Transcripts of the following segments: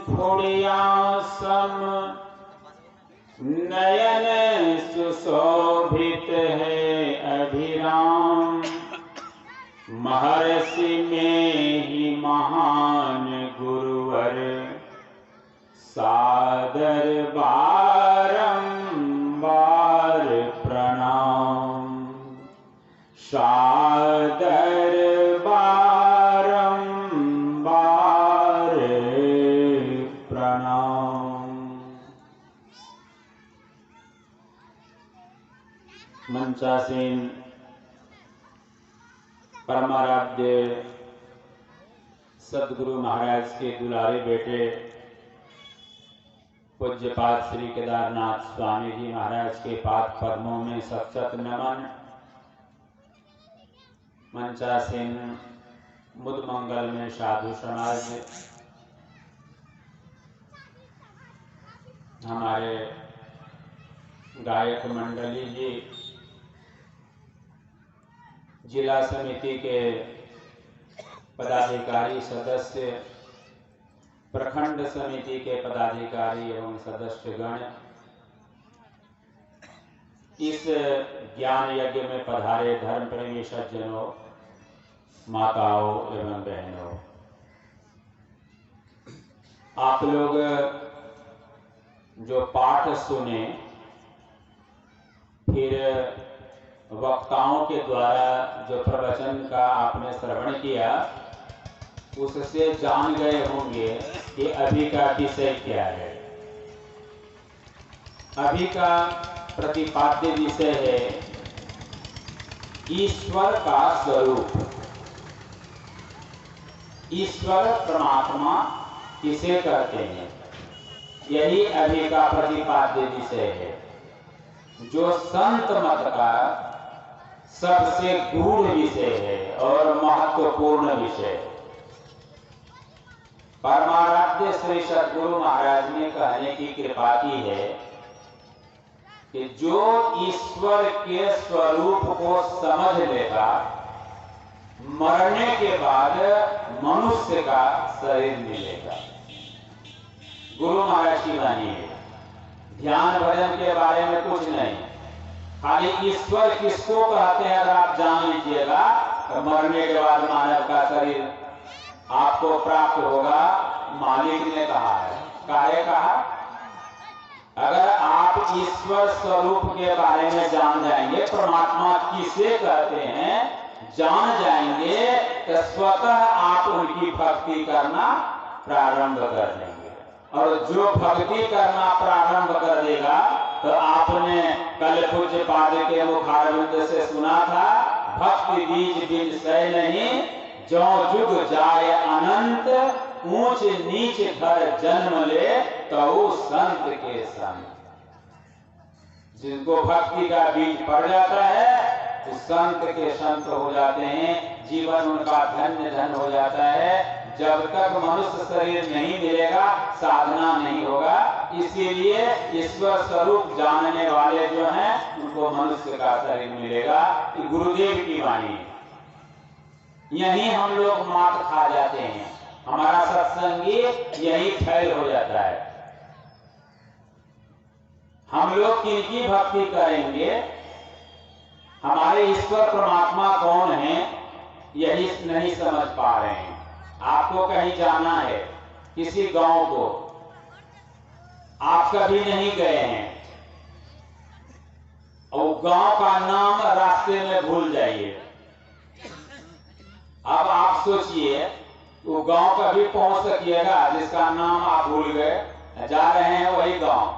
फुड़िया सम नयन सुशोभित है अभिराम। महर्षि में ही महान गुरुवर सादर बारंबार प्रणाम। सादर बारंबार प्रणाम। मंचासीन परमाराध्य सदगुरु महाराज के दुलारे बेटे पूज्यपाद श्री केदारनाथ स्वामी जी महाराज के पाद पद्मों में सत नमन। मंचासीन मुद मंगल में साधु समाज, हमारे गायक मंडली जी, जिला समिति के पदाधिकारी सदस्य, प्रखंड समिति के पदाधिकारी एवं सदस्यगण, इस ज्ञान यज्ञ में पधारे धर्म प्रेमी सज्जनों, माताओं एवं बहनों, आप लोग जो पाठ सुने, फिर वक्ताओं के द्वारा जो प्रवचन का आपने श्रवण किया, उससे जान गए होंगे कि अभी का विषय क्या है। अभी का प्रतिपाद्य विषय है ईश्वर का स्वरूप। ईश्वर परमात्मा किसे कहते हैं, यही अभी का प्रतिपाद्य विषय है, जो संत मत का सबसे गूढ़ विषय है और महत्वपूर्ण विषय। परमाराध्य श्री सद्गुरु महाराज ने कहने की कृपा की है कि जो ईश्वर के स्वरूप को समझ लेगा, मरने के बाद मनुष्य का शरीर मिलेगा। गुरु महाराज की वाणी है, ध्यान भजन के बारे में कुछ नहीं, खाली ईश्वर किसको कहते हैं अगर आप जान लीजिएगा तो मरने के बाद मानव का शरीर आपको प्राप्त होगा। मालिक ने कहा है, काहे कहा? अगर आप ईश्वर स्वरूप के बारे में जान जाएंगे, परमात्मा किसे कहते हैं जान जाएंगे, तो स्वतः आप उनकी भक्ति करना प्रारंभ कर देंगे। और जो भक्ति करना प्रारंभ कर देगा, तो आपने कल पूज्यपाद के मुखारविंद से सुना था, भक्ति बीज बिन सह नहीं, जो जुग जाए अनंत, ऊंच नीच घर जन्म ले तो संत के संग। जिनको भक्ति का बीज पड़ जाता है तो संत के संत हो जाते हैं, जीवन उनका धन्य धन हो जाता है। जब तक मनुष्य शरीर नहीं मिलेगा, साधना नहीं होगा। इसीलिए ईश्वर स्वरूप जानने वाले जो हैं, उनको मनुष्य का शरीर मिलेगा। गुरुदेव की वाणी, यही हम लोग मात खा जाते हैं, हमारा सत्संगी यही फैल हो जाता है। हम लोग किनकी भक्ति करेंगे, हमारे ईश्वर परमात्मा कौन है, यही नहीं समझ पा रहे हैं। आपको कहीं जाना है, किसी गांव को, आप कभी नहीं गए हैं, और गांव का नाम रास्ते में भूल जाइए। अब आप सोचिए, वो गांव कभी पहुंच सकिएगा जिसका नाम आप भूल गए? जा रहे हैं वही गांव,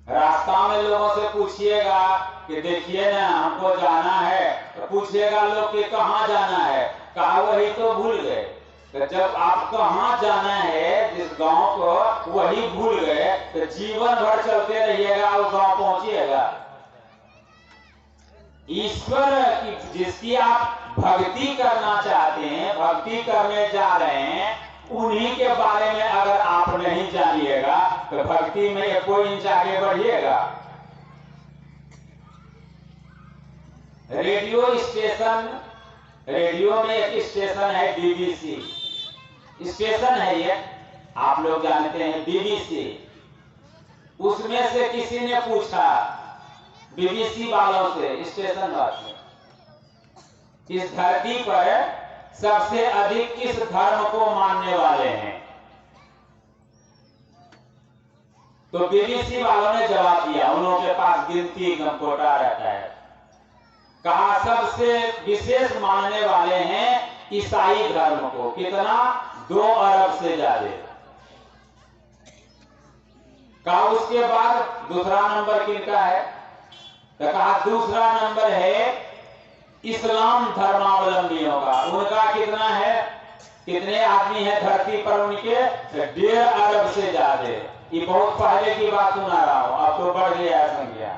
रास्ता में लोगों से पूछिएगा कि देखिए ना हमको जाना है, तो पूछिएगा लोग कि कहाँ जाना है, कहा वही तो भूल गए। तो जब आप कहाँ जाना है जिस गांव को वही भूल गए, तो जीवन भर चलते रहिएगा, वो गांव पहुंचिएगा। ईश्वर की जिसकी आप भक्ति करना चाहते हैं, भक्ति करने जा रहे हैं, उन्हीं के बारे में अगर आप नहीं जानिएगा तो भक्ति में कोई इंच आगे बढ़िएगा। रेडियो स्टेशन, रेडियो में एक स्टेशन है BBC स्टेशन है ये, आप लोग जानते हैं बीबीसी, उसमें से किसी ने पूछा बीबीसी वालों से, स्टेशन वाले, इस धरती पर सबसे अधिक किस धर्म को मानने वाले हैं? तो बीबीसी वालों ने जवाब दिया, उन के पास गिनती एकदम कोटा रहता है, कहा सबसे विशेष मानने वाले हैं ईसाई धर्म को। कितना? 2 अरब से ज्यादा। कहा उसके बाद दूसरा नंबर किनका है? तो कहा दूसरा नंबर है इस्लाम धर्मावलंबियों का। उनका कितना है? कितने आदमी है धरती पर उनके? 1.5 अरब से ज्यादा। ये बहुत पहले की बात सुना रहा हूं, अब तो बढ़ गया है संख्या।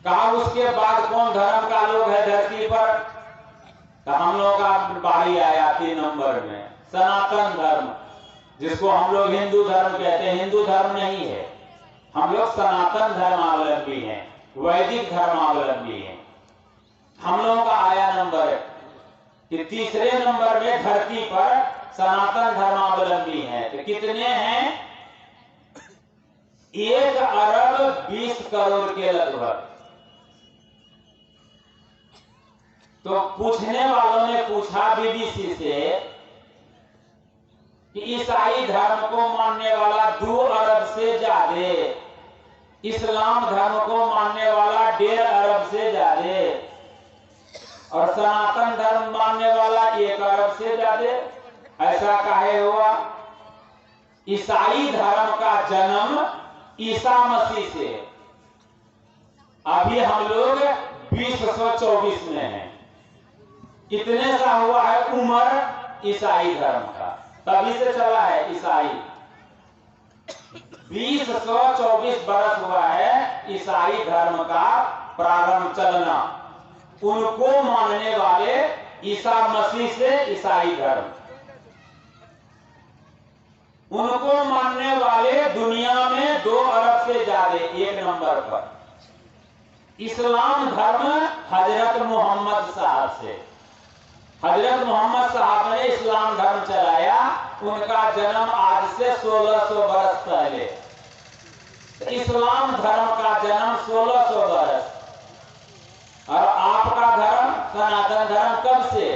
कहा उसके बाद कौन धर्म का लोग है धरती पर? तो हम लोग का बारी आया 3 नंबर में, सनातन धर्म, जिसको हम लोग हिंदू धर्म कहते हैं। हिंदू धर्म नहीं है, हम लोग सनातन धर्मावलंबी हैं, वैदिक धर्मावलंबी हैं। हम लोगों का आया नंबर कि तीसरे नंबर में धरती पर सनातन धर्मावलंबी हैं। तो कितने हैं? 1 अरब 20 करोड़ के लगभग। तो पूछने वालों ने पूछा बीबीसी से कि ईसाई धर्म को मानने वाला 2 अरब से ज्यादा, इस्लाम धर्म को मानने वाला 1.5 अरब से ज्यादा, और सनातन धर्म मानने वाला 1 अरब से ज्यादा। ऐसा काहे हुआ? ईसाई धर्म का जन्म ईसा मसीह से, अभी हम लोग 2024 में हैं, इतने सा हुआ है उम्र ईसाई धर्म का, तभी से चला है ईसाई। 2024 बरस हुआ है ईसाई धर्म का प्रारंभ चलना। उनको मानने वाले ईसा मसीह से ईसाई धर्म, उनको मानने वाले दुनिया में 2 अरब से ज्यादा 1 नंबर पर। इस्लाम धर्म हजरत मोहम्मद साहब से, हजरत मोहम्मद साहब ने इस्लाम धर्म चलाया। उनका जन्म आज से 1600 बरस पहले। इस्लाम धर्म का जन्म 1600 बरस, और आपका धर्म सनातन धर्म कब से?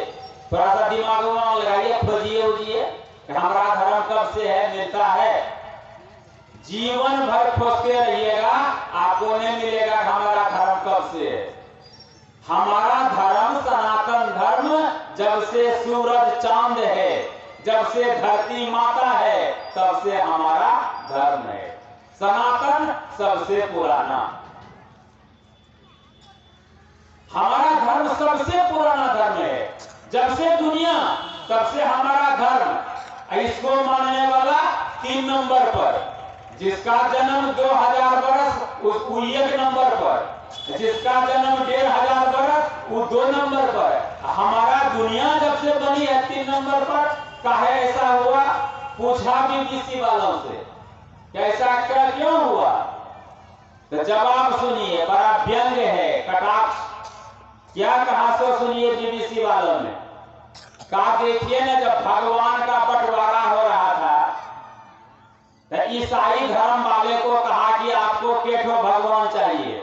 थोड़ा सा दिमाग में लगाइए, खोजिए उजिए, हमारा धर्म कब से है, मिलता है? जीवन भर खोजते रहिएगा, आपको नहीं मिलेगा हमारा धर्म कब से है। हमारा धर्म सनातन धर्म जब से सूरज चांद है, जब से धरती माता है, तब से हमारा धर्म है। सनातन सबसे पुराना, हमारा धर्म सबसे पुराना धर्म है। जब से दुनिया, तब से हमारा धर्म। इसको मानने वाला 3 नंबर पर, जिसका जन्म 2000 बरस उसको 1 नंबर पर, जिसका जन्म 1500 बरस वो 2 नंबर पर। हमारा दुनिया जब से बनी है 3 नंबर पर। काहे ऐसा हुआ? पूछा बीबीसी वालों से, कैसा क्या क्यों हुआ? तो जवाब सुनिए, बड़ा व्यंग है, कटाक्ष। क्या कहा सो सुनिए बीबीसी वालों ने। कहा देखिए ना, जब भगवान का बंटवारा हो रहा था तो ईसाई धर्म वाले को कहा कि आपको केठो भगवान चाहिए,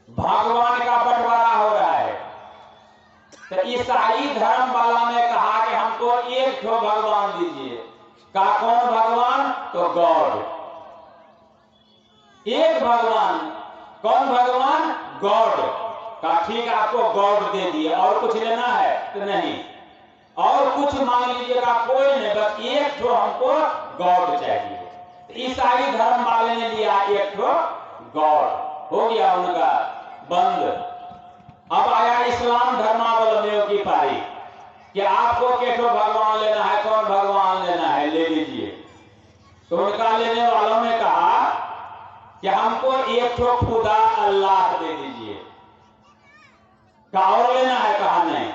भगवान का बंटवारा हो रहा है। तो ईसाई धर्म वाला ने कहा कि हमको एक ठो भगवान दीजिए। कहा कौन भगवान? तो गॉड, एक भगवान। कौन भगवान? गॉड। कहा ठीक है, आपको गॉड दे दिए, और कुछ लेना है? तो नहीं, और कुछ मांग लीजिएगा? कोई नहीं, बस एक ठो हमको गॉड चाहिए। ईसाई धर्म वाले ने लिया एक ठो गॉड, हो गया उनका बंद। अब आया इस्लाम धर्मावलंबियों की पारी कि आपको केठो भगवान लेना है, कौन भगवान लेना है, ले लीजिए। तो उनका लेने वालों ने कहा कि हमको एक ठो खुदा अल्लाह दे दीजिए। क्या और लेना है? कहा नहीं,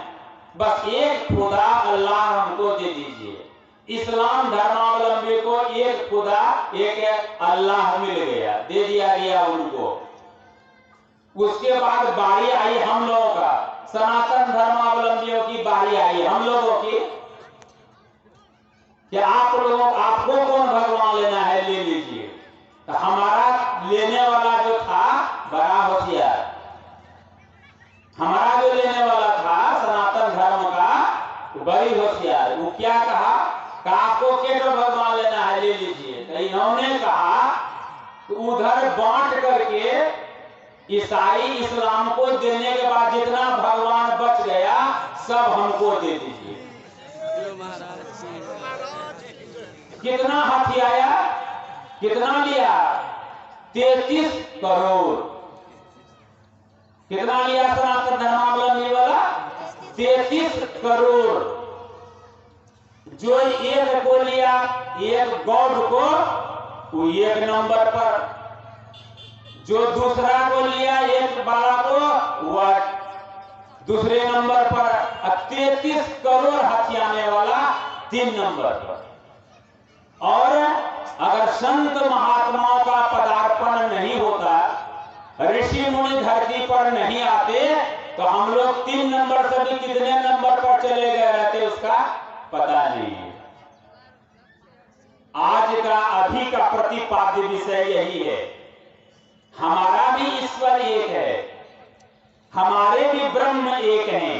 बस एक खुदा अल्लाह हमको दे दीजिए। इस्लाम धर्मावलंबी को एक खुदा, एक अल्लाह मिल गया, दे दिया गया उनको। उसके बाद बारी आई हम लोगों का, सनातन धर्मावलंबियों की बारी आई हम लोगों की। कि आप लोग, आपको कौन भगवान लेना है ले लीजिए। तो हमारा लेने वाला जो था बड़ा होशियार, हमारा जो लेने वाला था सनातन धर्म का बड़ी होशियार। वो क्या कहा कि आपको केवल भगवान लेना है ले लीजिए। तो इन्होंने कहा तो उधर बांट करके ईसाई इस्लाम को देने के बाद जितना भगवान बच गया सब हमको दे दीजिए। कितना हाथी आया, कितना लिया? 33 करोड़। कितना लिया सनातन धर्मावलंबी वाला? 33 करोड़। जो एक को लिया, एक गौड़ को, वो एक नंबर पर। जो दूसरा को लिया एक बड़ा को, वह दूसरे नंबर पर। 33 करोड़ हाथी आने वाला 3 नंबर पर। और अगर संत महात्माओं का पदार्पण नहीं होता, ऋषि मुनि धरती पर नहीं आते, तो हम लोग 3 नंबर से भी कितने नंबर पर चले गए रहते उसका पता नहीं है। आज का अभी का प्रतिपाद्य विषय यही है। हमारा भी ईश्वर एक है, हमारे भी ब्रह्म एक हैं।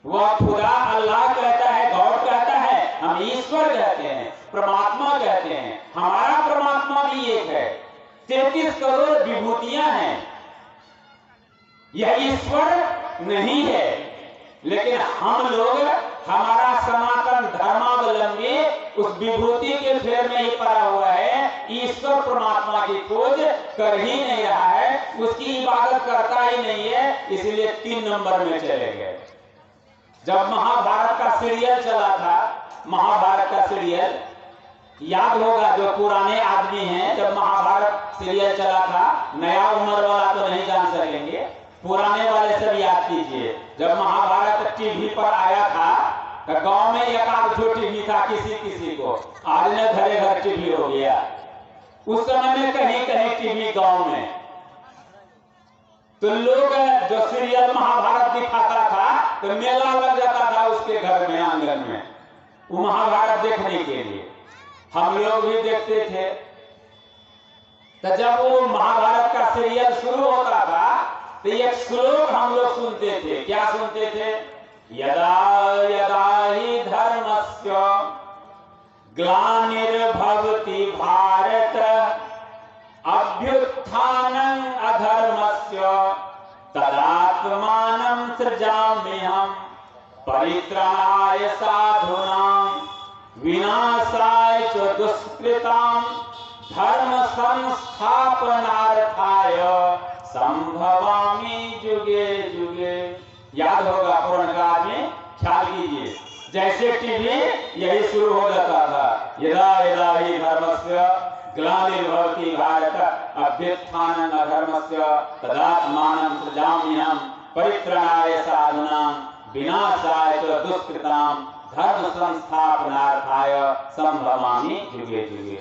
वह खुदा अल्लाह कहता है, गॉड कहता है, हम ईश्वर कहते हैं, परमात्मा कहते हैं। हमारा परमात्मा भी एक है। 33 करोड़ विभूतियां हैं। यह ईश्वर नहीं है, लेकिन हम लोग, हमारा सनातन धर्मावलंबी उस विभूति के फेर में ही पड़ा हुआ है। ईश्वर परमात्मा की खोज कर ही नहीं रहा है, उसकी इबादत करता ही नहीं है, इसलिए 3 नंबर में चले गए। जब महाभारत का सीरियल चला था, महाभारत का सीरियल याद होगा जो पुराने आदमी हैं, जब महाभारत सीरियल चला था, नया उम्र वाला तो नहीं जान सकेंगे, पुराने वाले सब याद कीजिए। जब महाभारत टीवी पर आया था तो गांव में एक आध जो टीवी था किसी किसी को, आज ने घरे घर टीवी हो गया। उस समय में कहीं कहीं टीवी गांव में, तो लोग जो सीरियल महाभारत दिखाता था तो मेला लग जाता था उसके घर में, आंगन में, वो महाभारत देखने के लिए। हम लोग भी देखते थे। तो जब वो महाभारत का सीरियल शुरू होता था तो एक श्लोक हम लोग सुनते थे। क्या सुनते थे? यदा यदा हि धर्मस्य ग्लानिर्भवति भारत अभ्युत्थानं अधर्मस्य तदात्मानं सृजाम्यहम् परित्राणाय साधूनां विनाशाय च दुष्कृतां धर्म संस्थापनार्थाय संभवामि जुगे जुगे। याद होगा पुराण काल में, ख्याल कीजिए। जैसे टीवी यही शुरू हो जाता था, यदा यदा हि धर्मस्य ग्लानिर्भवति भारत अभ्युत्थानं अधर्मस्य तदात्मानं सृजाम्यहम् परित्राणाय साधूनां विनाशाय च दुष्कृतां धर्म संस्थापनार्थाय संभवामि जुगे जुगे।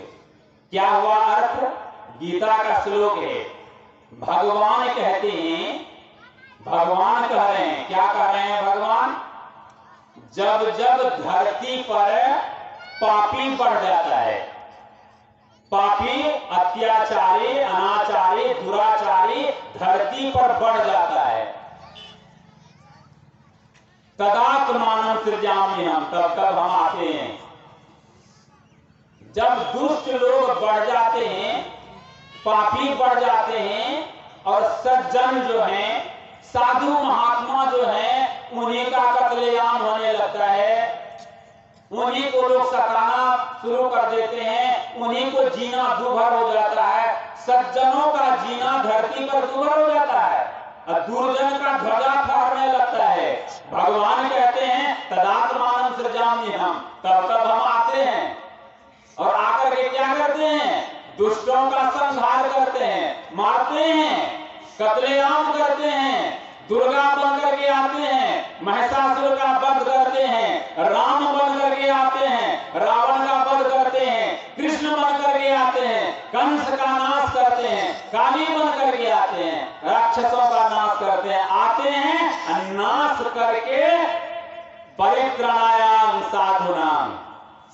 क्या हुआ अर्थ? गीता का श्लोक है। भगवान कहते हैं, भगवान कह रहे हैं, क्या कह रहे हैं भगवान? जब जब धरती पर पापी बढ़ जाता है, पापी, अत्याचारी, अनाचारी, दुराचारी धरती पर बढ़ जाता है, तदात्मानं सृजाम्यहम्, तब तब हम आते हैं। जब दुष्ट लोग बढ़ जाते हैं, पापी बढ़ जाते हैं, और सज्जन जो हैं, साधु महात्मा जो हैं, उन्हीं का कत्लेआम होने लगता है। उन्हीं को लोग सताना शुरू कर देते हैं, उन्हीं को जीना दूभर हो जाता है। सज्जनों का जीना धरती पर दूभर हो जाता है और दुर्जन का ध्वजा फहरने लगता है। भगवान कहते हैं तदात्मानं सृजाम्यहम्, तब तब हम आते हैं और आकर के क्या करते हैं? दुष्टों का संहार करते हैं, मारते हैं, कत्लेआम करते हैं, दुर्गा बन करके आते हैं, महिषासुर का वध करते हैं, राम बन करके आते हैं, रावण का वध करते हैं, कृष्ण बन करके आते हैं, कंस का नाश करते हैं, काली बन करके आते हैं, राक्षसों का नाश करते हैं, आते हैं नाश करके परित्राणाय साधूनां,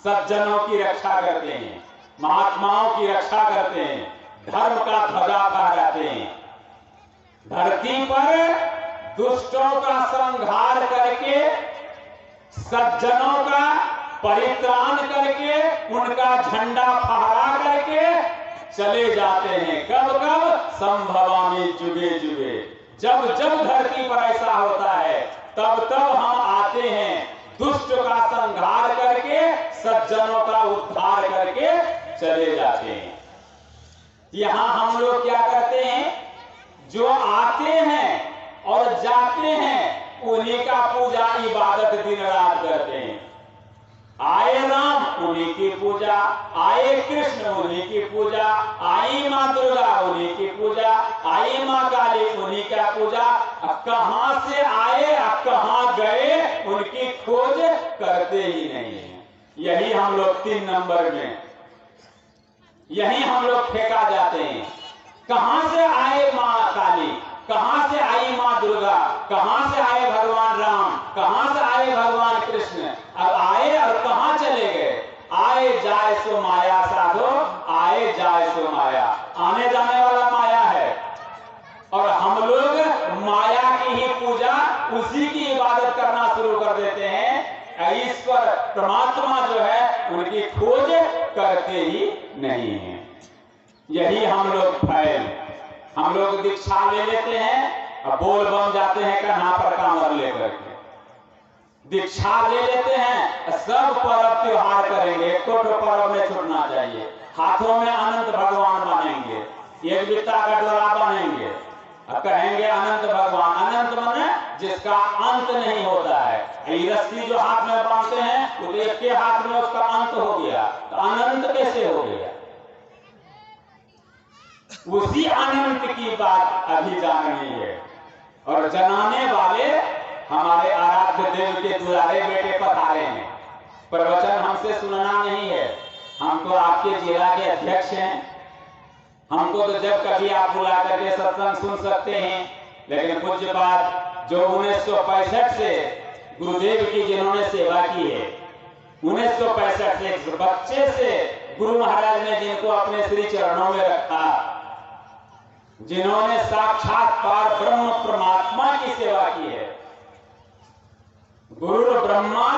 सज्जनों की रक्षा करते हैं, महात्माओं की रक्षा करते हैं, धर्म का ध्वजा फहराते हैं। धरती पर दुष्टों का संहार करके, सज्जनों का परित्राण करके, उनका झंडा फहरा करके चले जाते हैं। कब कब? संभवामि जुगे जुगे। जब जब धरती पर ऐसा होता है तब तब हम आते हैं, दुष्ट का संहार करके, सज्जनों का उद्धार करके चले जाते हैं। यहां हम लोग क्या करते हैं? जो आते हैं और जाते हैं उन्हीं का पूजा इबादत दिन रात करते हैं। आए राम उन्हीं की पूजा, आए कृष्ण उन्हीं की पूजा, आई मां दुर्गा उन्हीं की पूजा, आई मां काली उन्हीं का पूजा। कहां से आए कहां गए उनकी खोज करते ही नहीं है। यही हम लोग 3 नंबर में, यही हम लोग फेंका जाते हैं। कहां से आए मां काली, कहां से आई मां दुर्गा, कहां से आए भगवान राम, कहां से आए भगवान कृष्ण, अब आए और कहां चले गए? आए जाए सो माया साधो, आए जाए सो माया। आने जाने वाला माया है और हम लोग माया की ही पूजा, उसी की इबादत करना शुरू कर देते हैं। ईश्वर परमात्मा जो है उनकी खोज करते ही नहीं है। यही हम लोग फैल, हम लोग दीक्षा ले लेते हैं और बोल बम जाते हैं कन्हा पर कांवर लेकर के। दीक्षा ले लेते हैं, सब पर्व त्योहार करेंगे, एक तो पर्व में छूटना चाहिए। हाथों में अनंत भगवान बनेंगे, एक बित्ता का डोरा बनेंगे और कहेंगे अनंत भगवान। अनंत माने जिसका अंत नहीं होता है। ये रस्सी जो हाथ में बांधते हैं वो एक के हाथ में उसका अंत हो गया, तो अनंत कैसे हो गया? उसी अनंत की बात अभी जाननी है और जनाने वाले हमारे आराध्य देव के दुलारे बेटे पधारे हैं। प्रवचन हमसे सुनना नहीं है, हम तो आपके जिला के अध्यक्ष हैं। हमको तो जब कभी आप बुला करके सत्संग सुन सकते हैं, लेकिन पूज्यपाद जो 1965 से गुरुदेव की जिन्होंने सेवा की है, 1965 से बच्चे से गुरु महाराज ने जिनको अपने श्री चरणों में रखा, जिन्होंने साक्षात पार ब्रह्म परमात्मा की सेवा की है। गुरु ब्रह्मा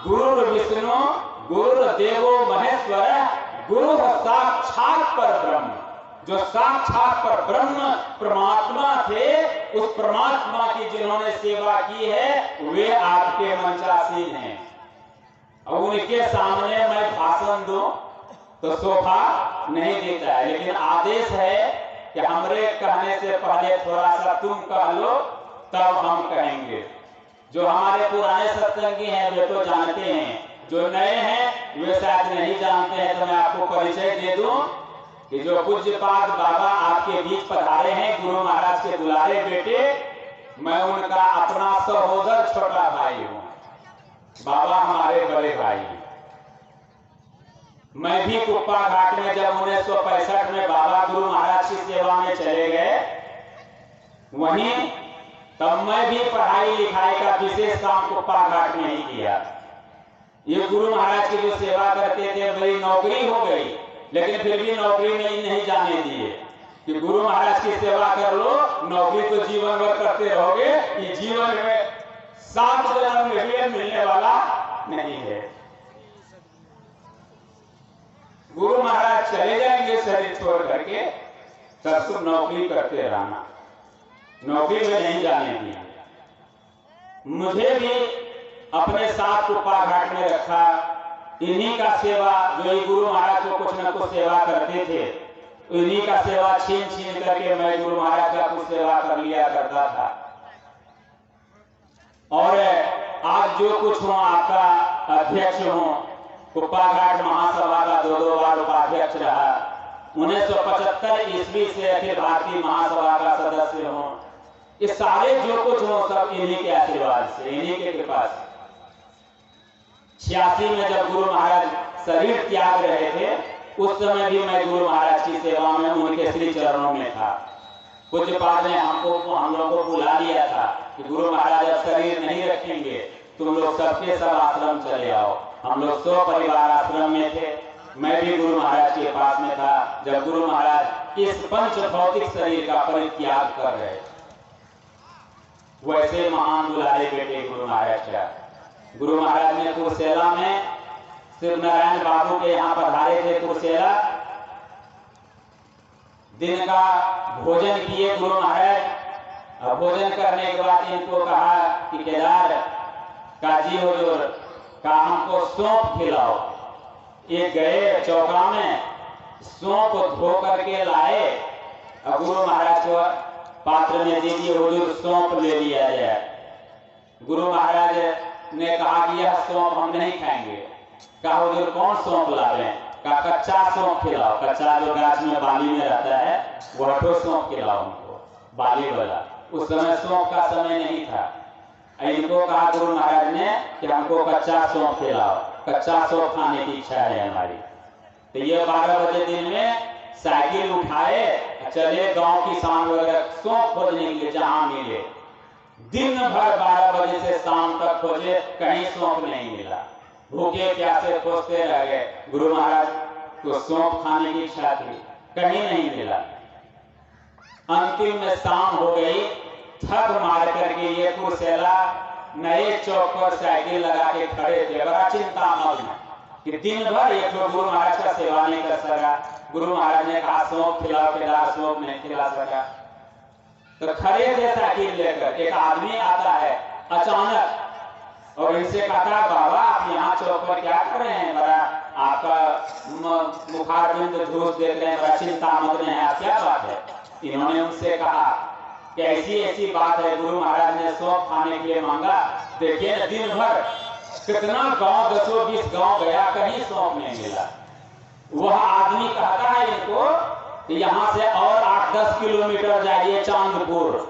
गुरु विष्णु गुरु देवो महेश्वर, गुरु साक्षात पर ब्रह्म। जो साक्षात पर ब्रह्म परमात्मा थे, उस परमात्मा की जिन्होंने सेवा की है वे आपके मंचासीन हैं। और उनके सामने मैं भाषण दूं तो शोभा नहीं देता है, लेकिन आदेश है कि हमरे कहने से पहले थोड़ा सा तुम कह लो तब हम कहेंगे। जो हमारे पुराने सत्संगी हैं वे तो जानते हैं, जो नए हैं वे शायद नहीं जानते हैं। तो मैं आपको परिचय दे दूं कि जो पूज्यपाद बाबा आपके बीच पधारे हैं, गुरु महाराज के दुलारे बेटे, मैं उनका अपना सहोदर छोटा भाई हूं। बाबा हमारे बड़े भाई हैं। मैं भी कुप्पा घाट में जब 1965 में बाबा गुरु महाराज की सेवा में चले गए, वहीं तब मैं भी पढ़ाई लिखाई का विशेष काम कुप्पा घाट में ही किया। ये गुरु महाराज की जो सेवा करते थे, मेरी नौकरी हो गई, लेकिन फिर भी नौकरी में ही नहीं जाने दिए कि गुरु महाराज की सेवा कर लो, नौकरी तो जीवन भर करते रहोगे, ये जीवन में 7 जन्म में मिलने वाला नहीं है। गुरु महाराज चले जाएंगे शरीर छोड़ करके, तब तुम नौकरी करते रहना, नौकरी में नहीं जाने दिया। मुझे भी अपने साथ कुप्पा घाट में रखा, इन्हीं का सेवा, जो ये गुरु महाराज को कुछ न कुछ सेवा करते थे, इन्हीं का सेवा छीन छीन करके मैं गुरु महाराज का कुछ सेवा कर लिया करता था। और आज जो कुछ हूं, आपका अध्यक्ष हूं, कुप्पा घाट महासभा का 2 बार उपाध्यक्ष रहा, 1975 ईस्वी से अखिल भारतीय महासभा का सदस्य हूं। ये सारे जो कुछ हो सब इन्हीं के आशीर्वाद से, इन्हीं के कृपा से। 86 में जब गुरु महाराज शरीर त्याग रहे थे, उस समय भी मैं गुरु महाराज की सेवा में उनके श्री चरणों में था। पूज्यपाद ने हम लोगों को बुला लिया था कि गुरु महाराज अब शरीर नहीं रखेंगे, तुम लोग सबके सब आश्रम चले आओ। हम लोग 100 परिवार आश्रम में थे। मैं भी गुरु महाराज के पास में था जब गुरु महाराज इस पंच भौतिक शरीर का परित्याग कर रहे थे। वैसे महान दुलारे बेटे गुरु महाराज का। गुरु महाराज ने कुर्सेला में शिव नारायण बाबू के यहाँ पधारे थे। कुर्सेला दिन का भोजन किए गुरु महाराज। और भोजन करने के बाद इनको कहा कि केदार काजी हुजूर का हमको सौंप खिलाओ। ये गए चौका में, सौंप धो करके लाए और गुरु महाराज को पात्र में दे दिए। हुजूर सौंप ले लिया जाए। गुरु महाराज ने कहा कि यह सौंप हम नहीं खाएंगे। कहा हुजूर कौन सौंप ला रहे हैं? कहा कच्चा सौंप खिलाओ। कच्चा जो गाछ में बाली में रहता है वह ठो सौंप खिलाओ हमको, बाली वाला। उस समय सौंप का समय नहीं था। इनको कहा गुरु महाराज ने कि हमको कच्चा सौंप खिलाओ, कच्चा सौंप खाने की इच्छा है हमारी। तो ये 12 बजे दिन में साइकिल उठाए चले गांव की शाम वगैरह सौंप खोजने के लिए जहां मिले। दिन भर 12 बजे से शाम तक खोजे, कहीं सौंप नहीं मिला। भूखे प्यासे खोजते रह गए। गुरु महाराज को सौंप खाने की इच्छा थी, कहीं नहीं मिला। अंतिम में शाम हो गई। थक मार करके ये कुर्सेला नए चौक पर साइकिल लगा के खड़े थे, बड़ा चिंता मग्न कि दिन भर एक तो गुरु महाराज का सेवा नहीं कर सका। गुरु महाराज ने कहा सौंप खिलाओ, केदार सौंप नहीं खिला सका। तो खड़े थे साइकिल लेकर। एक आदमी आता है अचानक और इनसे कहता बाबा आप यहाँ चौक पर क्या कर रहे हैं? बड़ा आपका मुखारबिंद धूस देख रहे हैं, बड़ा चिंता मग्न है, आप क्या बात है? इन्होंने उनसे कहा कि ऐसी ऐसी बात है, गुरु महाराज ने सौंप खाने के लिए मांगा। देखिए न दिन भर कितना गांव 10-20 गांव गया, कहीं सौंप नहीं मिला। वह आदमी कहता है इनको कि यहाँ से और 8-10 किलोमीटर जाइए चांदपुर,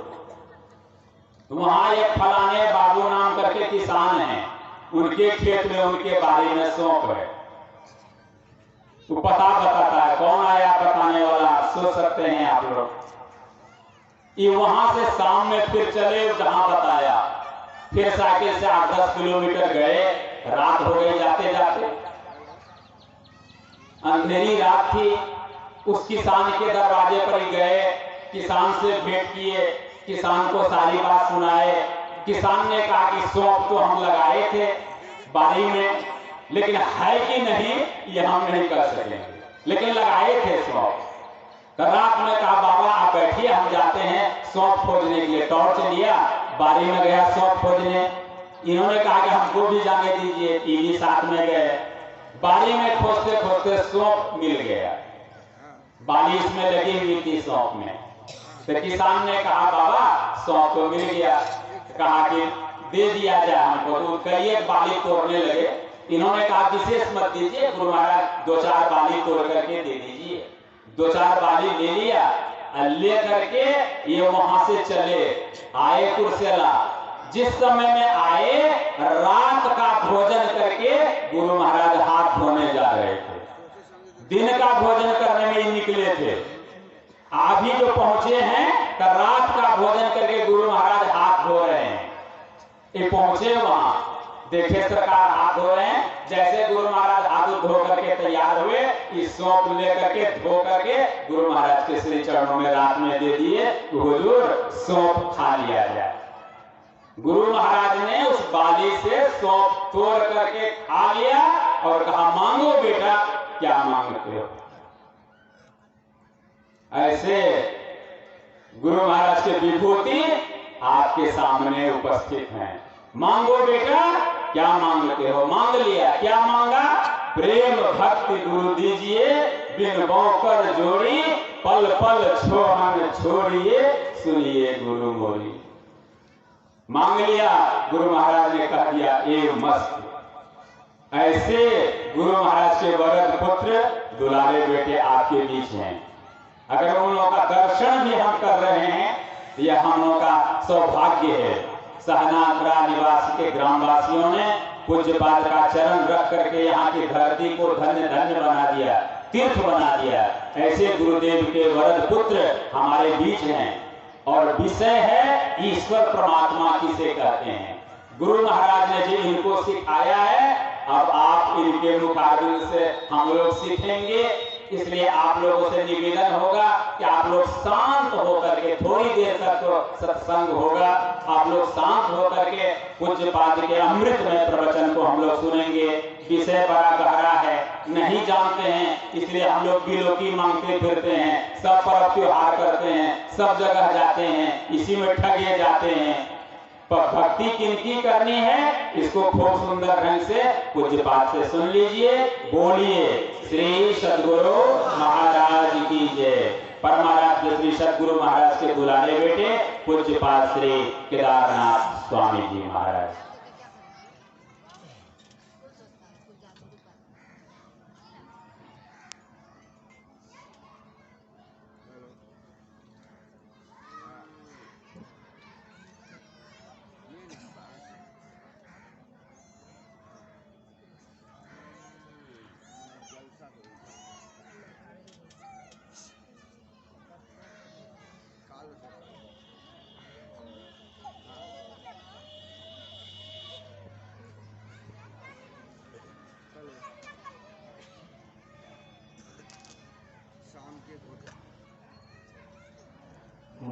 वहां एक फलाने बाबू नाम करके किसान हैं, उनके खेत में उनके बारी में सौंप है। वो पता बताता है। कौन आया बताने वाला? सोच सकते हैं आप लोग। ये वहां से शाम में फिर चले जहां बताया, फिर साइकिल से 8-10 किलोमीटर गए। रात हो गई जाते जाते। अंधेरी रात थी। उस किसान के दरवाजे पर ही गए, किसान से भेंट किए, किसान को सारी बात सुनाए। किसान ने कहा कि सौंप तो हम लगाए थे बारी में, लेकिन है कि नहीं ये हम नहीं कर सकेंगे, लेकिन लगाए थे सौंप। रात में कहा बाबा आप बैठिए, हम जाते हैं सौंप खोजने के लिए। टॉर्च लिया, बारी में गया सौंप खोजने। इन्होंने कहा कि हमको भी जाने दीजिए। ये साथ में गए। बारी में खोजते खोजते सौंप मिल गया। बाली इसमें लगी हुई थी सौंप में। तो किसान ने कहा बाबा सौंप तो मिल गया, कहा कि दे दिया जाए हमको। तो कई बाली तोड़ने लगे। इन्होंने कहा विशेष मत दीजिए, गुरु महाराज 2-4 बाली तोड़ करके दे दीजिए। 2-4 बाली ले लिया और ले करके ये वहां से चले आए कुर्सेला। जिस समय में आए रात का भोजन करके गुरु महाराज हाथ धोने जा रहे थे। दिन का भोजन करने में ही निकले थे। अभी जो पहुंचे हैं तो रात का भोजन करके गुरु महाराज हाथ धो रहे हैं। ये पहुंचे वहां, देखे सरकार हाथ धो रहे हैं। जैसे गुरु महाराज हाथ धो करके तैयार हुए, इस सौंप लेकर के धो करके गुरु महाराज के श्री चरणों में रात में दे दिए। हुजूर सौंप खा लिया जाए। गुरु महाराज ने उस बाली से सौंप तोड़ करके खा लिया और कहा मांगो बेटा क्या मांगते हो। ऐसे गुरु महाराज की विभूति आपके सामने उपस्थित है। मांगो बेटा क्या मांगते हो। मांग लिया। क्या मांगा? प्रेम भक्ति गुरु दीजिए, बिन बौकर जोड़ी, पल पल छोहन छोड़िए, सुनिए गुरु मोरी। मांग लिया। गुरु महाराज ने कह दिया ए मस्त। ऐसे गुरु महाराज के वरद पुत्र दुलारे बेटे आपके बीच हैं। अगर उन लोगों का दर्शन भी हम कर रहे हैं, यह हम लोगों का सौभाग्य है। सहनाग्रा निवासी के ग्रामवासियों ने पूज्यपाद का चरण रख करके यहाँ की धरती को धन्य धन्य बना दिया, तीर्थ बना दिया। ऐसे गुरुदेव के वरद पुत्र हमारे बीच हैं। और विषय है ईश्वर परमात्मा किसे कहते हैं। गुरु महाराज ने जो इनको सिखाया है अब आप इनके मुकाबले से हम लोग सीखेंगे। इसलिए आप लोगों से निवेदन होगा कि आप लोग शांत होकर के, थोड़ी देर तक तो सत्संग होगा, आप लोग शांत होकर के पूज्यपाद के अमृतमय प्रवचन को हम लोग सुनेंगे। विषय बड़ा गहरा है, नहीं जानते हैं, इसलिए हम लोग बिलोकी मांगते फिरते हैं, सब पर्व त्योहार करते हैं, सब जगह जाते हैं, इसी में ठगे जाते हैं। पर भक्ति किनकी करनी है, इसको खूब सुंदर ढंग से पूज्यपाद से सुन लीजिए। बोलिए श्री सद्गुरु महाराज की जय। परमाराध्य श्री सद्गुरु महाराज के दुलारे बेटे पूज्यपाद श्री केदारनाथ स्वामी जी महाराज।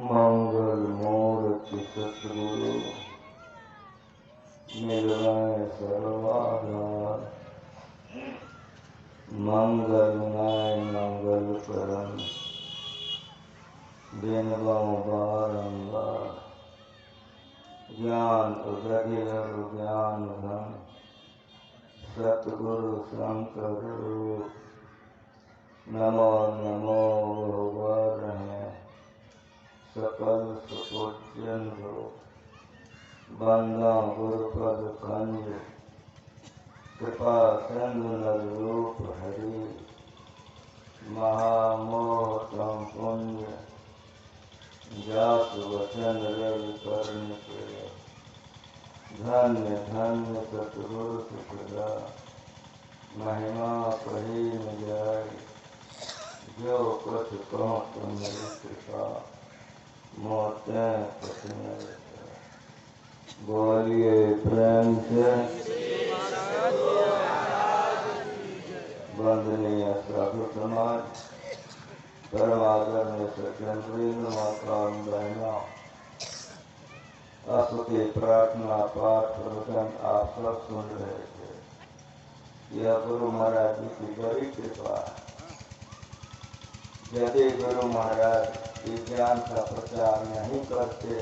मंगल मूर्ति सतगुरु मिलय सर्वाधार। मंगलमय मंगल करम बिनबो बारंबार। ज्ञान उदय ज्ञान धन सतगुरु शंकर रूप। नमो नमो बहुबार हैं सकल सुपूज्यन हो। बंदा गुरुपद कंज कृपा सिंधु नर रूप हरि। महामोह तम पुण्य जात वचन रवि कर्ण के। धन्य धन्य सतगुरु सुखदा महिमा कही न जाय। जो कुछ कहो तुम मेरी कृपा मोते पसंद। बोलिए प्रेम से वंदनीय साधु समाज, परमादरणीय सज्जन माताओं बहनों, असुखी प्रार्थना पाठ प्रवचन आप सब सुन रहे थे। यह गुरु महाराज जी की बड़ी कृपा है। यदि गुरु महाराज ज्ञान का प्रचार नहीं करते,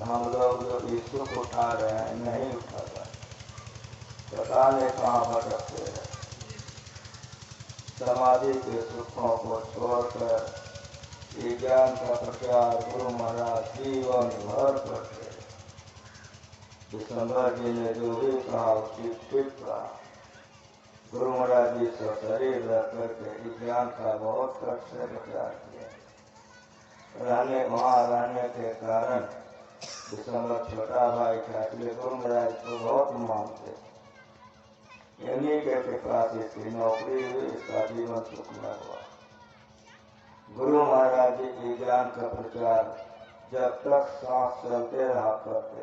हम लोग जो सुख उठा रहे हैं नहीं उठा रहे, पता नहीं कहाँ भटकते हैं। समाधि के सुखों को छोड़कर ज्ञान का प्रचार गुरु महाराज जीवन भर करते। दिसंबर जी ने जो भी कहा उसकी ठीक कहा। गुरु महाराज जी शरीर रह करके ज्ञान का बहुत कष्ट से प्रचार किया। वहाँ रहने के कारण दिसंबर छोटा भाई था, इसलिए गुरु महाराज को बहुत मानते। इन्हीं के कृपा से इसकी नौकरी हुई, इसका जीवन सुखमय हुआ। गुरु महाराज जी की ज्ञान का प्रचार जब तक सांस चलते रहा करते।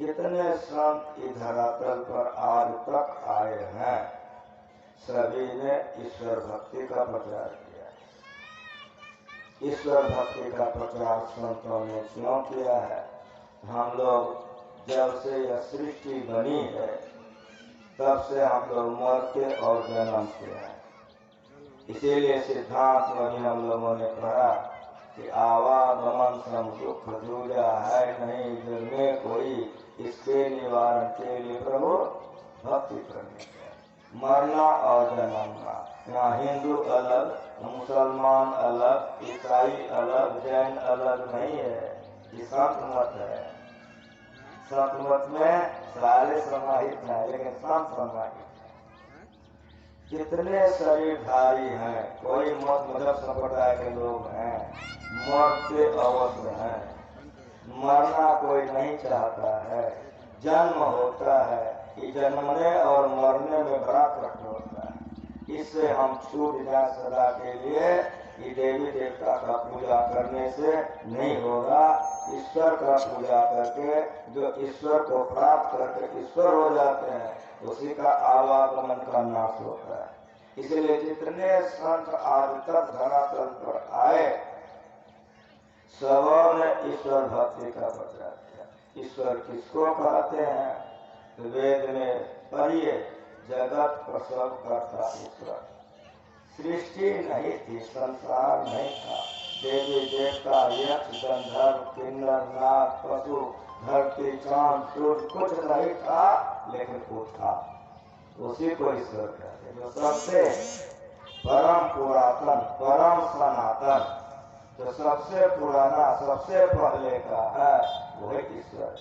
जितने संत इस धरातल पर आज तक आए हैं, सभी ने ईश्वर भक्ति का प्रचार किया। ईश्वर भक्ति का प्रचार संतों ने क्यों किया है? हम लोग जब से यह सृष्टि बनी है तब से हम लोग मरते और जन्मते हैं। इसीलिए सिद्धांत में हम लोगों ने पढ़ा कि आवागमन सम दुख दूजा है नहीं जन्मे कोई। इसके निवारण के लिए प्रभु भक्ति करनी है। मरना और जन्मना, यहाँ हिंदू अलग, मुसलमान अलग, ईसाई अलग, जैन अलग नहीं है। ये संत मत है। संत मत में सारे समाहित हैं, लेकिन संत समाहित है। जितने शरीरधारी हैं, कोई मत मजहब संप्रदाय के लोग हैं, मरते अवश्य हैं। मरना कोई नहीं चाहता है। जन्म होता है कि जन्मने और मरने में बड़ा कष्ट होता है। इससे हम छूट जाए सदा के लिए, ये देवी देवता का पूजा करने से नहीं होगा। ईश्वर का पूजा करके जो ईश्वर को प्राप्त करके ईश्वर हो जाते हैं उसी का आवागमन का नाश होता है। इसलिए जितने संत आज तक धरातल पर आए सबों ने ईश्वर भक्ति का प्रचार किया। ईश्वर किसको कहते हैं? वेद में पढ़िए, जगत प्रसव करता ईश्वर। सृष्टि नहीं थी, संसार नहीं था, देवी देवता यक्ष गंधर्व किन्नर नाग पशु धरती चांद सूर्य कुछ नहीं था, लेकिन वो था, उसी को ईश्वर कहते। जो सबसे परम पुरातन परम सनातन, जो सबसे पुराना सबसे पहले का है, वही ईश्वर।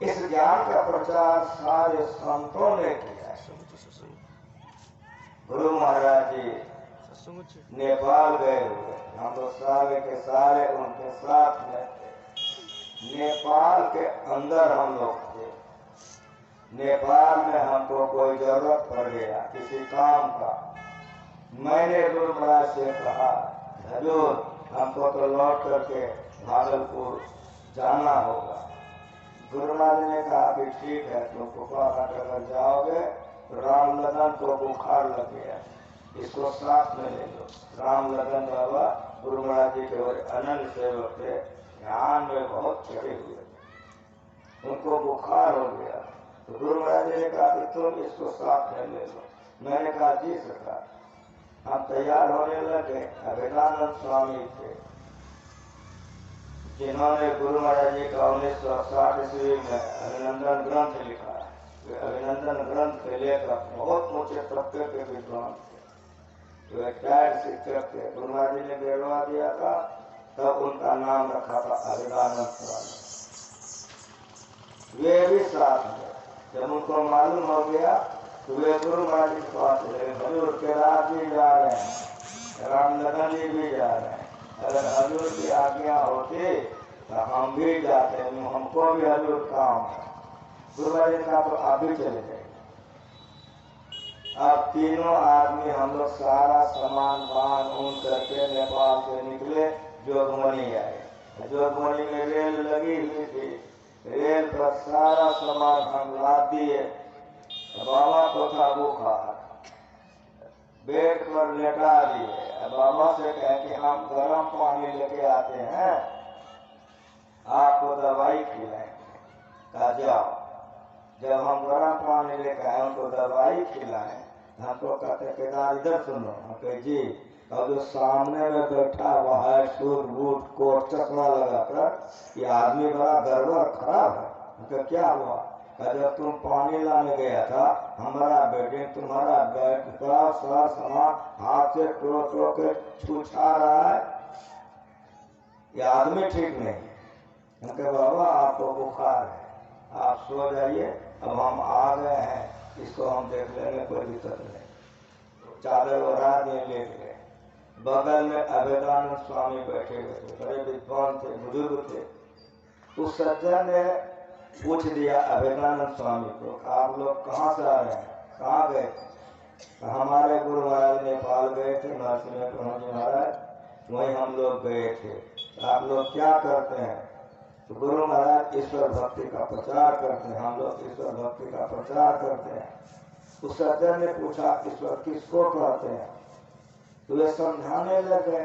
इस ज्ञान का प्रचार सारे संतों ने किया। गुरु महाराज जी नेपाल गए हुए, हम लोग सारे के सारे उनके साथ में थे। नेपाल के अंदर हम लोग थे। नेपाल में हमको कोई जरूरत पड़ गया किसी काम का, मैंने गुरु महाराज से कहा, हजूर हमको तो लौट करके भागलपुर जाना होगा। गुरु महाराज ने कहा कि ठीक है, तुमको अगर जाओगे तो राम लगन को बुखार लग गया, इसको साथ में ले लो। राम लगन बाबा गुरु महाराज जी के अनंत सेवक थे, ध्यान में बहुत चढ़े हुए थे, उनको बुखार हो गया। तो गुरु महाराज जी ने कहा कि तुम इसको साथ में ले लो। मैंने कहा जी सरकार। हम तैयार होने लगे। अभेदानंद स्वामी थे, जिन्होंने गुरु महाराज जी का 1960 ईस्वी में अभिनंदन ग्रंथ लिखा। अभिनंदन ग्रंथ के लेकर बहुत ऊंचे तबके के विद्वान थे, वे टायर शिक्षक थे। गुरु महाराज जी ने गिरवा दिया था, तब उनका नाम रखा था अभिदानंद स्वामी। वे भी साथ में, जब उनको मालूम हो गया तो वे गुरु महाराज जी के पास चले। हजूर केदार जी जा रहे हैं, राम लगन जी भी जा रहे हैं, अगर हजूर की आज्ञा होती तो हम भी जाते, हमको भी हजूर काम है। गुरु महाराज ने कहा तो आप भी चले जाइए। अब तीनों आदमी हम लोग सारा सामान बांध ऊन करके नेपाल से निकले, जोगमनी आए। जोगमनी में रेल लगी हुई थी, रेल पर सारा सामान हम लाद दिए। बाबा को था बुखार, बेड पर लेटा दिए। बाबा से कहे कि हम गर्म पानी लेके आते हैं, आपको दवाई खिलाएंगे। कहा जाओ। जब हम गर्म पानी लेकर आए उनको दवाई खिलाएं, हमको कहते केदार इधर सुनो। हम कहे जी। और जो सामने में बैठा हुआ है सूट बूट कोट चश्मा लगाकर, ये आदमी बड़ा गड़बड़ खराब है। हमको क्या हुआ? जब तुम पानी लाने गया था, हमारा बेटे तुम्हारा बैग सारा सामान हाथ से टो के छूछा रहा है, ये आदमी ठीक नहीं। उनके बाबा आपको बुखार है, आप सो जाइए, अब हम आ गए हैं, इसको हम देख लेंगे, कोई दिक्कत नहीं। चादर ओढ़ा दिए, लेट गए। बगल में अभेदानंद स्वामी बैठे हुए थे, बड़े विद्वान थे, बुजुर्ग थे। उस सज्जन ने पूछ दिया अभेदानंद स्वामी को, आप लोग कहाँ से आ रहे हैं, कहाँ गए थे? हमारे गुरु महाराज नेपाल गए थे, नरसिंह जी महाराज, वहीं हम लोग गए थे। आप लोग क्या करते हैं? तो गुरु महाराज ईश्वर भक्ति का प्रचार करते हैं, हम लोग ईश्वर भक्ति का प्रचार करते हैं। उस सज्जन ने पूछा ईश्वर किसको कहते हैं? तो वे समझाने लगे,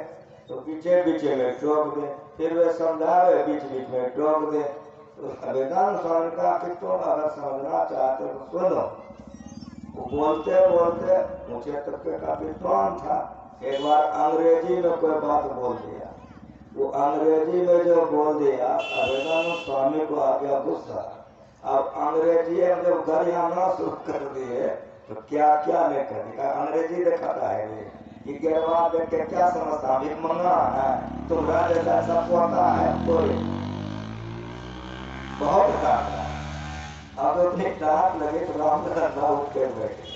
तो पीछे पीछे में टोक दे, फिर वे समझावे, बीच बीच में टोक दे। तो अभेदानंद स्वामी का कि तुम अगर समझना चाहते हो तो सुनो। वो बोलते बोलते ऊंचे तबके का विद्वान था, एक बार अंग्रेजी में कोई बात बोल दिया। वो अंग्रेजी में जो बोल दिया, अभेदानंद स्वामी को आ गया गुस्सा। अब अंग्रेजी में जब गरियाना शुरू कर दिए तो क्या क्या नहीं कर दिया। अंग्रेजी दिखाता है कि गिरवा देख के क्या समझता, भिख मंगा है, तुम्हारा जैसा ऐसा पोता है कोई, बहुत डांटा। अब अपनी डांट लगे तो राम उठ के बैठे,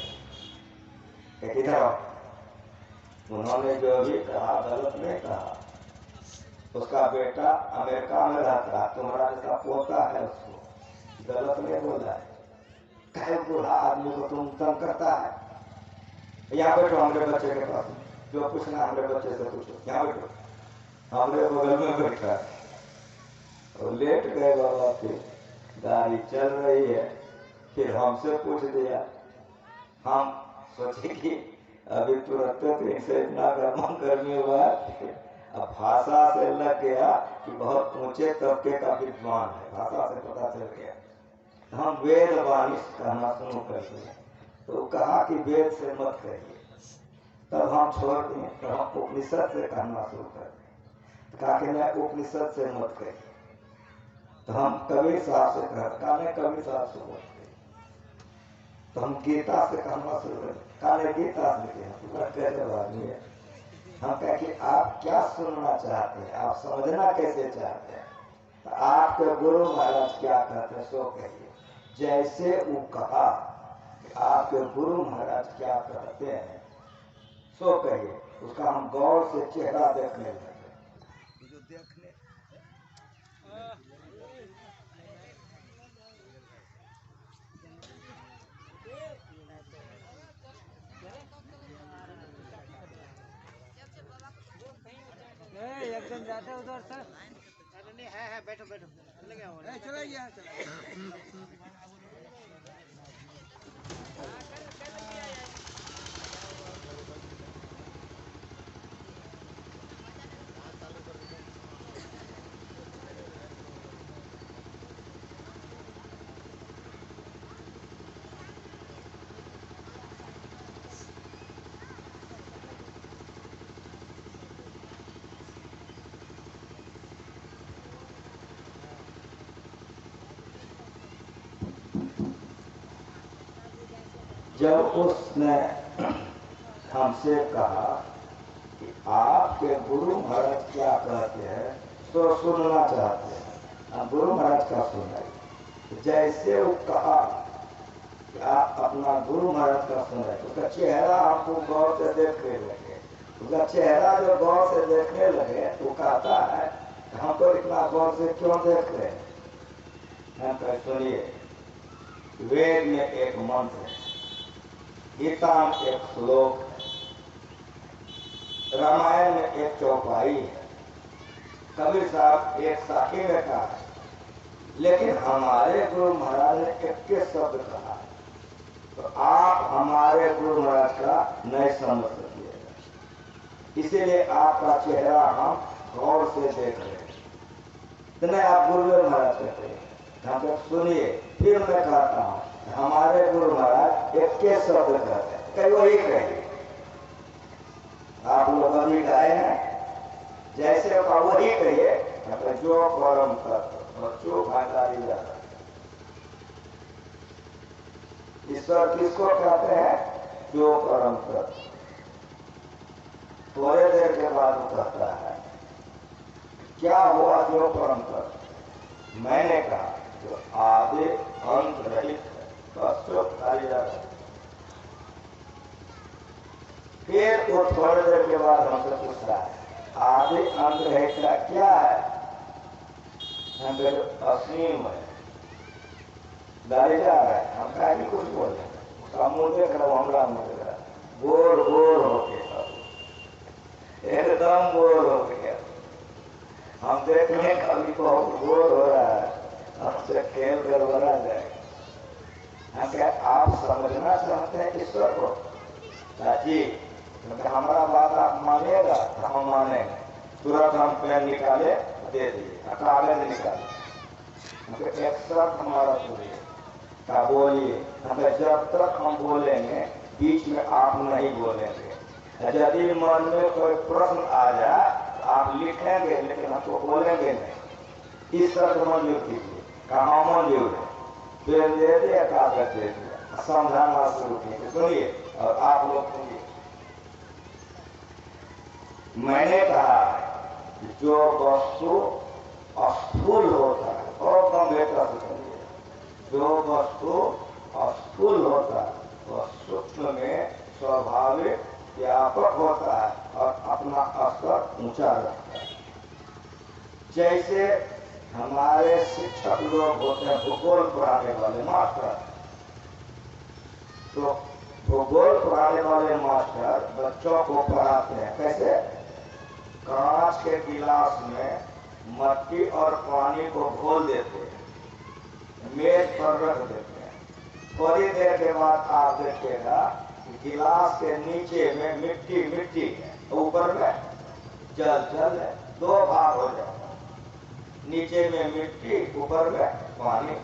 उन्होंने जो भी कहा गलत नहीं कहा। उसका बेटा अमेरिका में रहता है, तुम्हारा जैसा पोता है, उसको गलत नहीं बोला है। कहे बूढ़ा आदमी को तुम तंग करता है, यहाँ बैठो हमारे बच्चे के पास। जो पूछना हमारे बच्चे से पूछो, यहाँ बैठो, हमारे बगल में बैठा और लेट गए बाबा फिर गाड़ी चल रही है, फिर हमसे पूछ दिया। हम सोचे कि अभी तुरंत तो इनसे इतना गर्मी हुआ, अब भाषा से लग गया कि बहुत ऊंचे तबके का विद्वान है, भाषा से पता चल गया। हम वेद वाणी कहना शुरू कर दिए, तो कहा कि वेद से मत कहिए, तब हम छोड़ दिए, तो हम उपनिषद से कहना शुरू कर दिए। कहा कि मैं उपनिषद से मत कहिए, तो हम कबीर साहब से कहा नहीं कबीर साहब से मत कहिए, तो हम गीता से कहना शुरू कर, कहा गीता से कैसे आदमी है। हम कहे कि आप क्या सुनना चाहते हैं, आप समझना कैसे चाहते हैं, तो आपके गुरु महाराज क्या कहते हैं सो कहिए। जैसे वो कहा कि आपके गुरु महाराज क्या कहते हैं सो कहिए, उसका हम गौर से चेहरा देखने लगे। जो देखने एक जन जाते उधर से, अरे नहीं है बैठो बैठो, चले गया जब उसने हमसे कहा कि आपके गुरु महाराज क्या कहते हैं तो सुनना चाहते हैं, हम गुरु महाराज का सुनाई। जैसे वो कहा कि आप अपना गुरु महाराज का सुनाई, उसका चेहरा हमको गौर से देखने लगे। उसका चेहरा जो गौर से देखने लगे तो कहता है हमको इतना गौर से क्यों देख रहे हैं। हम कह सुनिए, वेद में एक मंत्र है, गीता में एक श्लोक है, रामायण में एक चौपाई है, कबीर साहब एक साखी में कहा है, लेकिन हमारे गुरु महाराज ने एक के शब्द कहा, तो आप हमारे गुरु महाराज का नहीं समझ सकिएगा, इसीलिए आपका चेहरा हम गौर से देख रहे हैं। तो नहीं आप गुरुदेव महाराज कहते हैं, हम तो सुनिए, फिर मैं कहता हूँ हमारे गुरु महाराज एक के शब्द कहते हैं, कई वही कहिए। आप लोग अभी गाए हैं, जैसे का वही कहिए, जो परम तत्व और जो भाईचारी जाता। ईश्वर किसको कहते हैं? जो परम तत्व। थोड़े देर के बाद वो कहता है क्या हुआ जो परम तत्व? मैंने कहा जो आदि अंत रहित है, बस जो खाली जाता है। फिर वो थोड़ी देर के बाद हमसे पूछ रहा है आदि अंत रहित का क्या है? हम कहे असीम है, गाड़ी जा रहा है। हम कहा कि कुछ बोले, उसका मुंह देख रहा हूँ, हमारा मुंह देख रहा, बोर बोर हो गया, एकदम बोर हो गया। हम देखने का भी बहुत बोर हो रहा है, हमसे खेल गड़बड़ा जाए। हम कहे आप समझना चाहते हैं ईश्वर को? जी, हमारा बात आप मानिएगा तो हम मानेंगे। तुरंत हम पेन निकाले दे दिए, कागज निकाले। हमको एक शर्त हमारा सुनिए, क्या बोलिए? हमें जब तक हम बोलेंगे बीच में आप नहीं बोलेंगे। यदि मन में कोई प्रश्न आ जाए तो आप लिखेंगे, लेकिन हमको बोलेंगे नहीं। इस शर्त मंजूर कीजिए। कहाँ मंजूर है? पेन दे दिया, कागज दे दिया, समझाना शुरू कीजिए। सुनिए और आप लोग सुनिए। मैंने कहा जो वस्तु अस्थूल होता है, और गंभीरता से सुनिए, जो वस्तु अस्थूल होता है वह सूक्ष्म में स्वाभाविक व्यापक होता है और अपना स्तर ऊंचा रखता है। जैसे हमारे शिक्षक लोग होते हैं, भूगोल पढ़ाने वाले मास्टर, तो भूगोल पढ़ाने वाले मास्टर बच्चों को पढ़ाते हैं कैसे? कांच के गिलास में मट्टी और पानी को घोल देते हैं, मेज पर रख देते हैं। थोड़ी देर के बाद आप देखिएगा कि गिलास के नीचे में मिट्टी मिट्टी है, ऊपर में जल जल है, दो भाग हो जाता है, नीचे में मिट्टी ऊपर में पानी।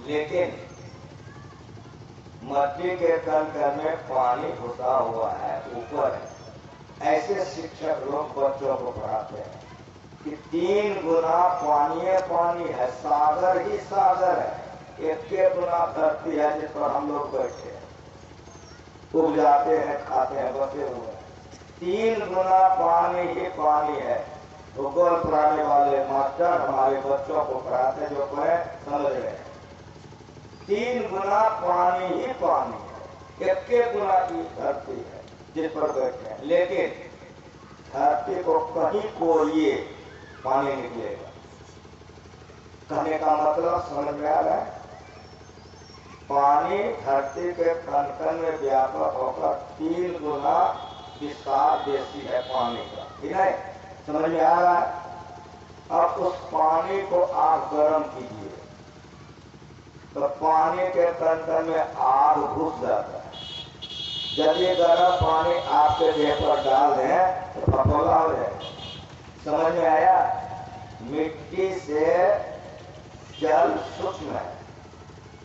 लेकिन मट्टी के कण में पानी घुसा हुआ है, ऊपर है। ऐसे शिक्षक लोग बच्चों को पढ़ाते हैं कि 3 गुना पानी है, सागर ही सागर है, 1 गुना धरती है जिस पर हम लोग बैठे हैं, उपजाते हैं, खाते हैं, बसे हुए हैं। 3 गुना पानी ही पानी है। भूगोल पढ़ाने वाले मास्टर हमारे बच्चों को पढ़ाते हैं, जो पढ़े समझ रहे हैं। 3 गुना पानी ही पानी है, 1 गुना की धरती है जिस पर बैठे हैं। लेकिन धरती को कहीं कोड़िए पानी निकलेगा। कहने का मतलब समझ में आ रहा है? पानी धरती के कण कण में व्यापक होकर 3 गुना विस्तार देती है पानी का, ठीक है? समझ में आ रहा है? अब उस पानी को आप गर्म कीजिए तो पानी के कण कण में आग घुस जाता है। जब ये गर्म पानी आपके देह पर डाल दें तो फफोला हो जाए। समझ में आया? मिट्टी से जल सूक्ष्म है,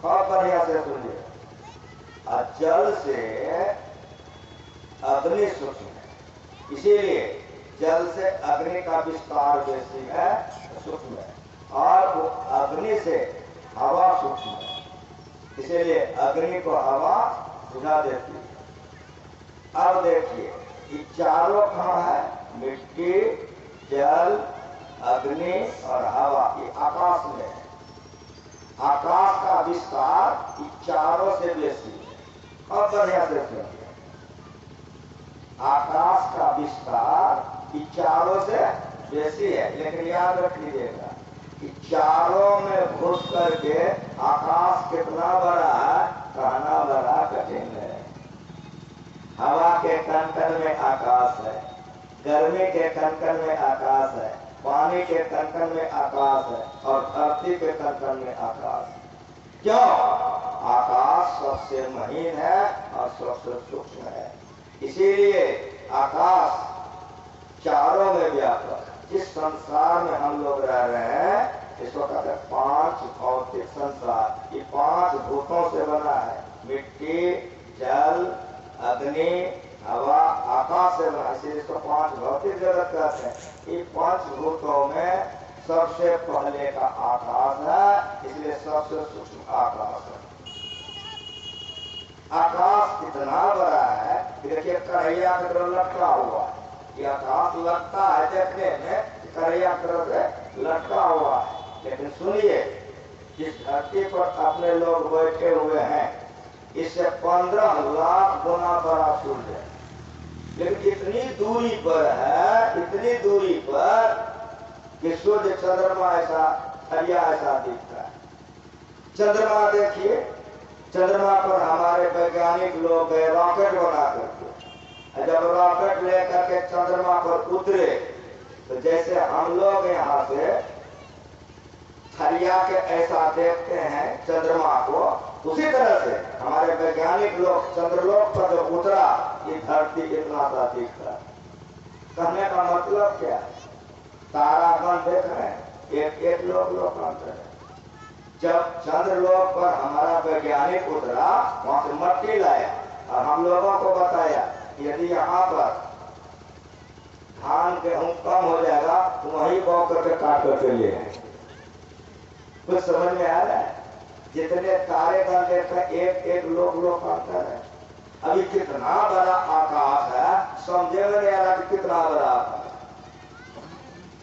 और बढ़िया से सुनिए। और जल से अग्नि सूक्ष्म है, इसीलिए जल से अग्नि का विस्तार बेसी है, सूक्ष्म है। और वो अग्नि से हवा सूक्ष्म है, इसीलिए अग्नि को हवा बुझा देती है। अब देखिए ये चारों कहाँ है? मिट्टी, जल, अग्नि और हवा, ये आकाश में है। आकाश का विस्तार ये चारों से बेसी है। अब बढ़िया से सुनिए, आकाश का विस्तार ये चारों से बेसी है। लेकिन याद रख लीजिएगा कि चारों में घुस करके आकाश कितना बड़ा है कहना बड़ा कठिन है। हवा के कण कण में आकाश है, गर्मी के कण कण में आकाश है, पानी के कण कण में आकाश है, और धरती के कण कण में आकाश है। क्यों? आकाश सबसे महीन है और सबसे सूक्ष्म है, इसीलिए आकाश चारों में व्यापक है। जिस संसार में हम लोग रह रहे हैं इसको कहते हैं 5 भौतिक संसार। ये 5 भूतों से बना है, मिट्टी, जल, अग्नि, हवा, आकाश से बना, इसलिए इसको 5 भौतिक जगत कहते हैं। ये 5 भूतों में सबसे पहले का आकाश है, इसलिए सबसे सूक्ष्म आकाश है। आकाश इतना बड़ा है कि देखिए कढ़ैया की तरह लटका हुआ है। ये आकाश लगता है देखने में कढ़ैया की तरह से लटका हुआ है, लेकिन सुनिए जिस धरती पर अपने लोग बैठे हुए हैं इससे 15 लाख गुना बड़ा सूर्य है। लेकिन इतनी दूरी पर है, इतनी दूरी पर कि सूर्य चंद्रमा ऐसा हरिया ऐसा दिखता है। चंद्रमा देखिए, चंद्रमा पर हमारे वैज्ञानिक लोग गए रॉकेट बना करके, जब रॉकेट लेकर के चंद्रमा पर उतरे तो जैसे हम लोग यहाँ से हरिया के ऐसा देखते हैं चंद्रमा को, उसी तरह से हमारे वैज्ञानिक लोग चंद्रलोक पर जब उतरा ये धरती इतना सा दिखता है। कहने का मतलब क्या है? तारागण देख रहे हैं, एक एक लोग अंतर है। जब चंद्रलोक पर हमारा वैज्ञानिक उतरा वहां से मट्टी लाया और हम लोगों को बताया यदि यहाँ पर धान गेहूं कम हो जाएगा तो वही बो करके काट करके लिए। कुछ समझ में आ रहा है? जितने तारे गण देखते एक एक लोग अंतर है। अभी कितना बड़ा आकाश है समझे में नहीं आ रहा कि कितना बड़ा